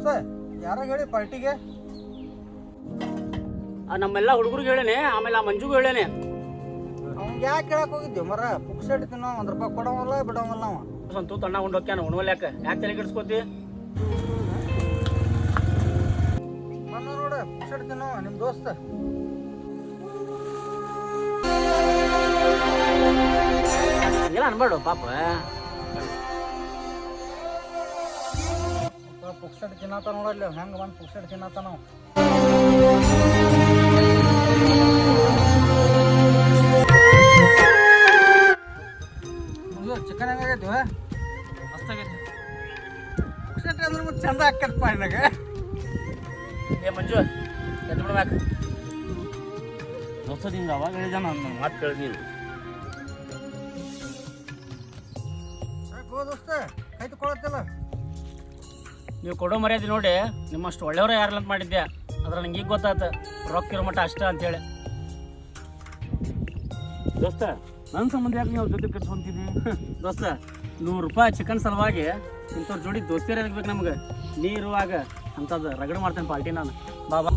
ದೋಸ್ತ ಯಾರಾಗ ಹೇಳಿ ಪಾರ್ಟಿಗೆ? ನಮ್ಮೆಲ್ಲ ಹುಡುಗರಿಗೆ ಹೇಳೇನೆ, ಆಮೇಲೆ ಆ ಮಂಜುಗೂ ಹೇಳೇನೆ. ಅವ್ನಿಗೆ ಯಾಕೆ ಕೇಳಕ್ ಹೋಗಿದ್ದೀವಿ ಮರ? ಪುಕ್ಸೆಟ್ ತಿನ್ನೋ 1 ರೂಪಾಯಿ ಕೊಡವಲ್ಲ ಬಿಡವಲ್ಲ ಅವ. ಸಂತೂ ತಣ್ಣ ಉಂಡೋಕ್ಯಾನ ಉಣ್ವಲ್ ಯಾಕೆ ತಲೆ ಕೆಡಿಸ್ಕೋತಿ? ಬಂದ ನೋಡ ಪುಕ್ಸೆಟ್ ತಿನ್ನೋ ನಿಮ್ಮ ದೋಸ್ತ. ಹಂಗೆಲ್ಲ ಅನ್ಬೇಡು ಪಾಪ. ಪುಕ್ಸೆಟ್ ತಿನ್ನತ್ತ ನೋಡಲ್ಲ ಹೆಂಗೆ ಬಂದು ಪುಕ್ಸೆಟ್ ತಿನ್ನತ್ತ ನಾವು. ಚಿಕನ್ ಹೆಂಗಾಗೈತಿ? ಮಸ್ತಾಗೈತಿ. ಪುಕ್ಸೆಟ್ ಅಂದ್ರೆ ಮತ್ತೆ ಚಂದ ಹಾಕತ್ಪ ನನಗೆ. ಏ ಮಂಜು ಎದ್ದು ಬಿಡ್ಬೇಕು ದೋಸ್ತ. ನಿಂಗೆ ಅವಾಗ ಹೇಳಿದ ನಾನು ಮಾತು ಕೇಳಿದೀನಿ. ಹೋ ದೋಸ್ತ ಕೈ ತಗೊಳತ್ತಿಲ್ಲ. ನೀವು ಕೊಡೋ ಮರ್ಯಾದೆ ನೋಡಿ ನಿಮ್ಮಷ್ಟು ಒಳ್ಳೆಯವರೇ ಯಾರಲ್ಲ ಅಂತ ಮಾಡಿದ್ದೆ. ಆದ್ರೆ ನಂಗೆ ಈಗ ಗೊತ್ತಾಯ್ತು ರೊಕ್ಕ ಇರೋ ಮಟ್ಟ ಅಷ್ಟ ಅಂತೇಳಿ. ದೋಸ್ತ ನನ್ನ ಸಂಬಂಧ ಯಾಕೆ ನೀವು ಜೊತೆ ಕಟ್ಸ್ಕೊಂತಿದ್ದಿ? ದೋಸ್ತ 100 ರೂಪಾಯಿ ಚಿಕನ್ ಸಲುವಾಗಿ ಇಂಥವ್ರ ಜೋಡಿ ದೋಸ್ತಿಯರ್ ಇರ್ಬೇಕು ನಮ್ಗೆ. ನೀರುವಾಗ ಅಂಥದ್ದು ರಗಡ್ ಮಾಡ್ತೇನೆ ಪಾರ್ಟಿ ನಾನು. ಬಾಬಾ